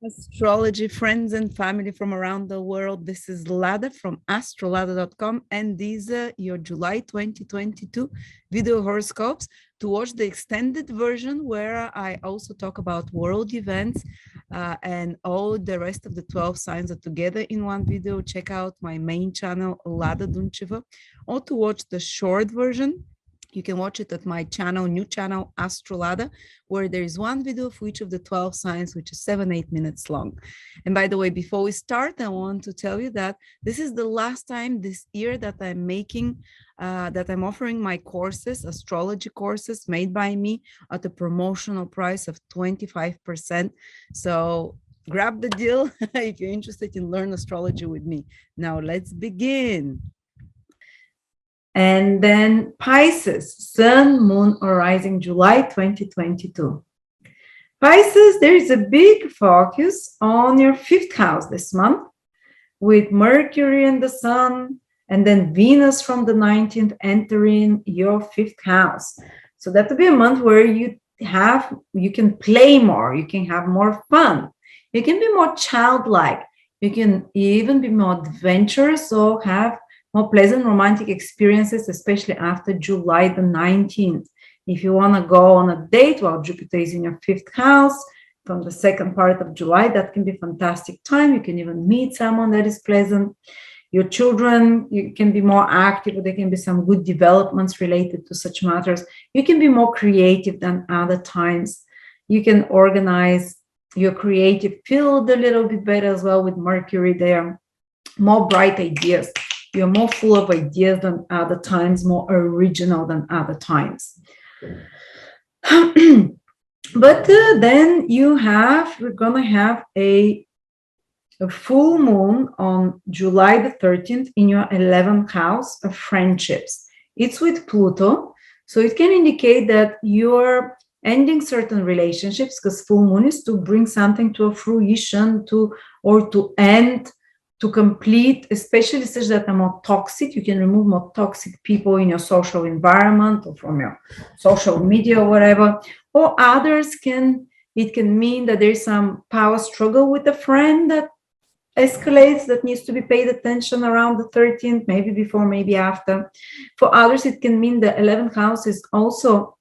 Astrology friends and family from around the world. This is Lada from Astrolada.com, and these are your July 2022 video horoscopes. To watch the extended version, where I also talk about world events and all the rest of the 12 signs are together in one video, check out my main channel, Ladaduncheva. Or to watch the short version, you can watch it at my channel, new channel, Astrolada, where there is one video for each of the 12 signs, which is 7-8 minutes long. And by the way, before we start, I want to tell you that this is the last time this year that I'm offering my courses, astrology courses made by me at a promotional price of 25%. So grab the deal if you're interested in learn astrology with me. Now let's begin. And then Pisces, Sun, Moon, or Rising, July 2022. Pisces, there is a big focus on your fifth house this month with Mercury and the Sun, and then Venus from the 19th entering your fifth house. So that will be a month where you can play more, you can have more fun, you can be more childlike, you can even be more adventurous or have more pleasant romantic experiences, especially after July the 19th. If you want to go on a date while Jupiter is in your fifth house from the second part of July, that can be a fantastic time. You can even meet someone that is pleasant. Your children, you can be more active, or there can be some good developments related to such matters. You can be more creative than other times. You can organize your creative field a little bit better as well with Mercury there. More bright ideas. You're more full of ideas than other times, more original than other times. But then we're going to have a full moon on July the 13th in your 11th house of friendships. It's with Pluto, so it can indicate that you're ending certain relationships, because full moon is to bring something to a fruition, or to end, to complete, especially such that are more toxic. You can remove more toxic people in your social environment or from your social media or whatever. Or others it can mean that there's some power struggle with a friend that escalates, that needs to be paid attention around the 13th, maybe before, maybe after. For others, it can mean the 11th house is also,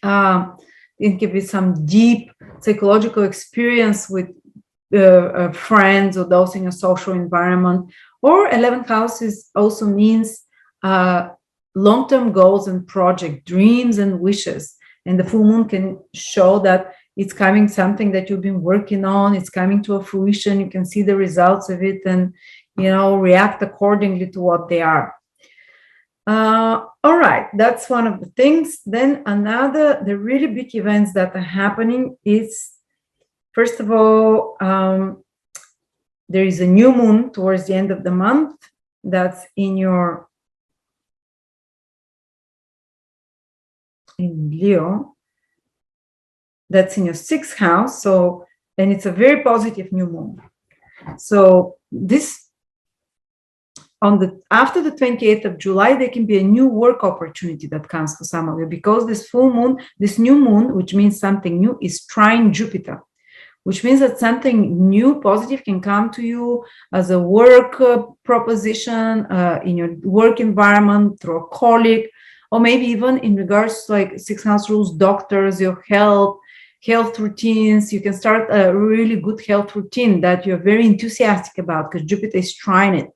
it can be some deep psychological experience with friends or those in a social environment. Or 11th house also means long-term goals and project dreams and wishes, and the full moon can show that it's coming, something that you've been working on, it's coming to a fruition. You can see the results of it and react accordingly to what they are. All right, that's one of the things. Then the really big events that are happening is, first of all, there is a new moon towards the end of the month that's in Leo, that's in your sixth house. So, and it's a very positive new moon. So this, after the 28th of July, there can be a new work opportunity that comes for some of you, because this full moon, this new moon, which means something new, is trine Jupiter, which means that something new, positive can come to you as a work proposition in your work environment, through a colleague, or maybe even in regards to like sixth house rules, doctors, your health routines. You can start a really good health routine that you're very enthusiastic about, because Jupiter is trine it,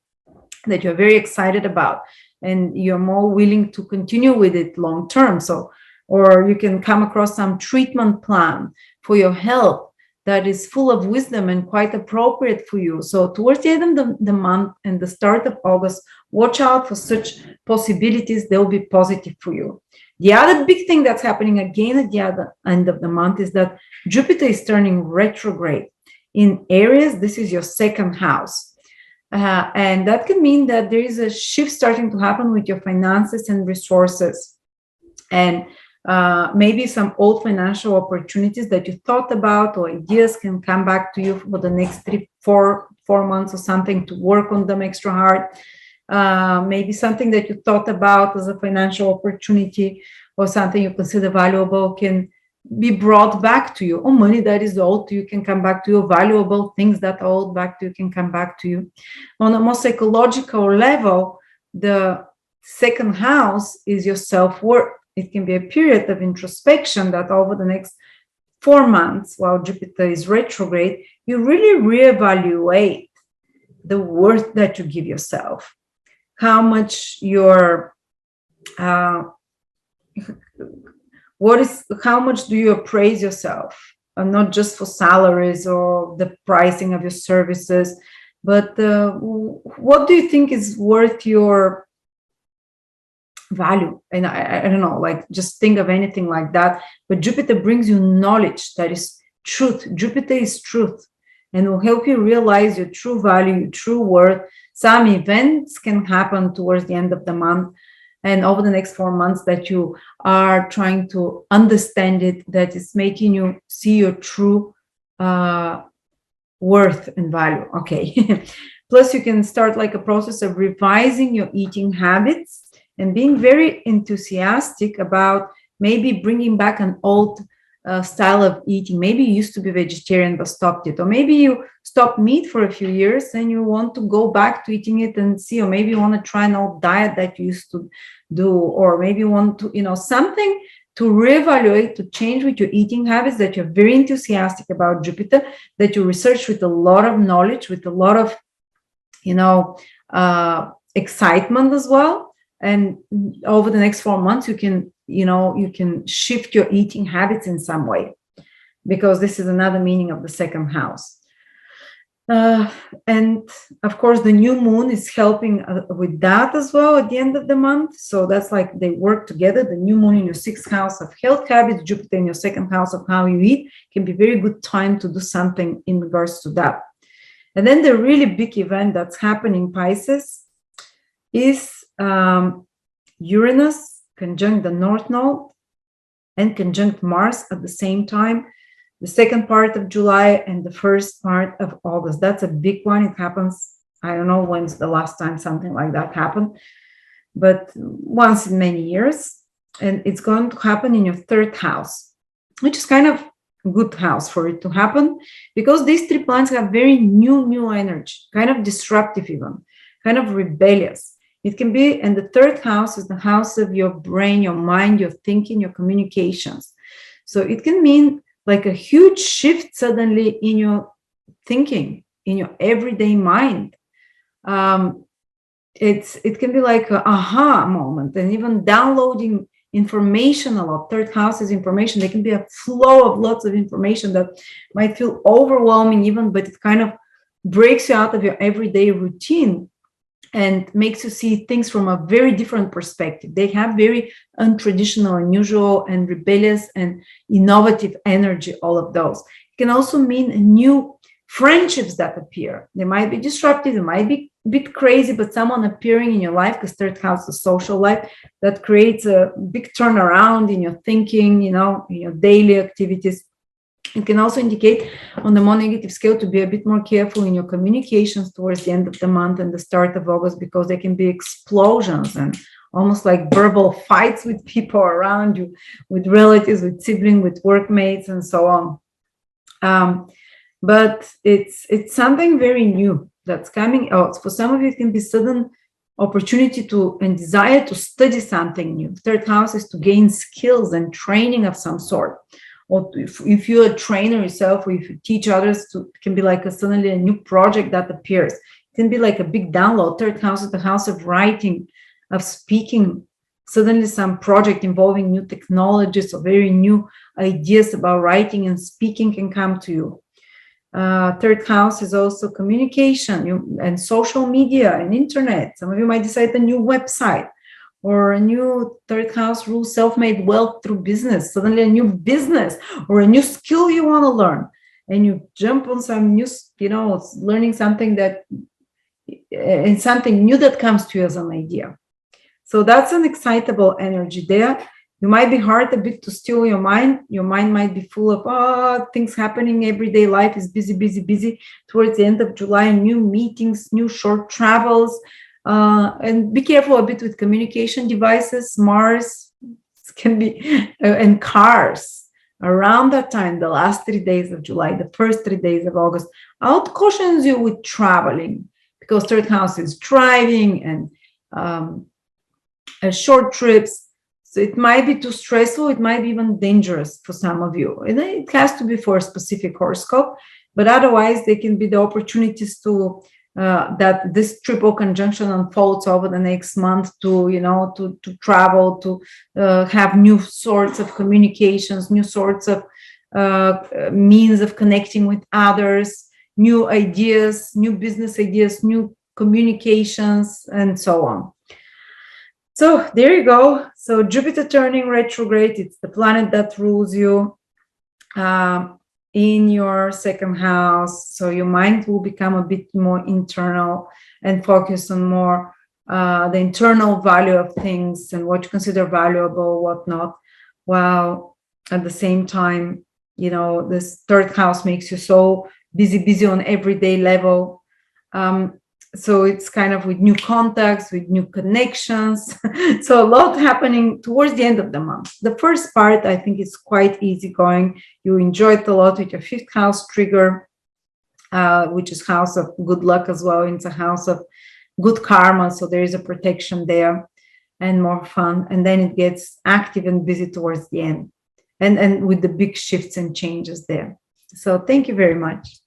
that you're very excited about, and you're more willing to continue with it long term. So, or you can come across some treatment plan for your health that is full of wisdom and quite appropriate for you. So towards the end of the month and the start of August, watch out for such possibilities. They'll be positive for you. The other big thing that's happening again at the other end of the month is that Jupiter is turning retrograde in Aries. This is your second house. And that can mean that there is a shift starting to happen with your finances and resources. And maybe some old financial opportunities that you thought about or ideas can come back to you for the next 3-4 months or something, to work on them extra hard. Maybe something that you thought about as a financial opportunity or something you consider valuable can be brought back to you, or money that is owed to you can come back to you, valuable things that are owed back to you can come back to you. On a more psychological level, the second house is your self-worth. It can be a period of introspection that over the next 4 months, while Jupiter is retrograde, you really reevaluate the worth that you give yourself, how much your how much do you appraise yourself, not just for salaries or the pricing of your services, but what do you think is worth your value? And I don't know, like, just think of anything like that. But Jupiter brings you knowledge that is truth. Jupiter is truth, and will help you realize your true value, your true worth. Some events can happen towards the end of the month and over the next 4 months that you are trying to understand it, that is making you see your true worth and value. Okay. Plus, you can start like a process of revising your eating habits and being very enthusiastic about maybe bringing back an old style of eating. Maybe you used to be vegetarian but stopped it, or maybe you stopped meat for a few years and you want to go back to eating it and see, or maybe you want to try an old diet that you used to do, or maybe you want to, something to reevaluate, to change with your eating habits that you're very enthusiastic about Jupiter, that you research with a lot of knowledge, with a lot of, excitement as well. And over the next 4 months, you can shift your eating habits in some way, because this is another meaning of the second house. And of course, the new moon is helping with that as well at the end of the month. So that's like they work together. The new moon in your 6th house of health habits, Jupiter in your 2nd house of how you eat, can be very good time to do something in regards to that. And then the really big event that's happening, Pisces, is Uranus conjunct the North Node and conjunct Mars at the same time, the second part of July and the first part of August. That's a big one. It happens, I don't know when's the last time something like that happened, but once in many years. And it's going to happen in your 3rd house, which is kind of a good house for it to happen, because these 3 planets have very new energy, kind of disruptive even, kind of rebellious. It can be, and the 3rd house is the house of your brain, your mind, your thinking, your communications. So it can mean like a huge shift suddenly in your thinking, in your everyday mind. It can be like an aha moment, and even downloading information a lot. 3rd house is information. There can be a flow of lots of information that might feel overwhelming even, but it kind of breaks you out of your everyday routine and makes you see things from a very different perspective. They have very untraditional, unusual, and rebellious and innovative energy, all of those. It can also mean new friendships that appear. They might be disruptive, they might be a bit crazy, but someone appearing in your life, because 3rd house is social life, that creates a big turnaround in your thinking, in your daily activities. It can also indicate on the more negative scale to be a bit more careful in your communications towards the end of the month and the start of August, because there can be explosions and almost like verbal fights with people around you, with relatives, with siblings, with workmates, and so on. But it's something very new that's coming out. For some of you, it can be sudden opportunity to and desire to study something new. 3rd house is to gain skills and training of some sort. Or if you're a trainer yourself, or if you teach others, it can be like suddenly a new project that appears. It can be like a big download. 3rd house is the house of writing, of speaking. Suddenly some project involving new technologies or very new ideas about writing and speaking can come to you. 3rd house is also communication and social media and internet. Some of you might decide a new website, or a new 3rd house rules self-made wealth through business, suddenly a new business or a new skill you want to learn, and you jump on some new, learning something and something new that comes to you as an idea. So that's an excitable energy there. You might be hard a bit to still your mind. Your mind might be full of things happening. Everyday life is busy. Towards the end of July, new meetings, new short travels. And be careful a bit with communication devices. Mars can be, and cars. around that time, the last 3 days of July, the first 3 days of August, I would caution you with traveling, because third house is driving and short trips. So it might be too stressful. It might be even dangerous for some of you. And it has to be for a specific horoscope, but otherwise they can be the opportunities to that this triple conjunction unfolds over the next month to, you know, to travel, to have new sorts of communications, new sorts of means of connecting with others, new ideas, new business ideas, new communications, and so on. So there you go. So Jupiter turning retrograde, it's the planet that rules you in your second house. So your mind will become a bit more internal and focus on more the internal value of things and what you consider valuable, what not. While at the same time, you know, this third house makes you so busy on everyday level. So it's kind of with new contacts, with new connections. So a lot happening towards the end of the month. The first part, I think, is quite easygoing. You enjoy it a lot with your fifth house trigger, which is house of good luck as well. It's a house of good karma. So there is a protection there and more fun. And then it gets active and busy towards the end and with the big shifts and changes there. So thank you very much.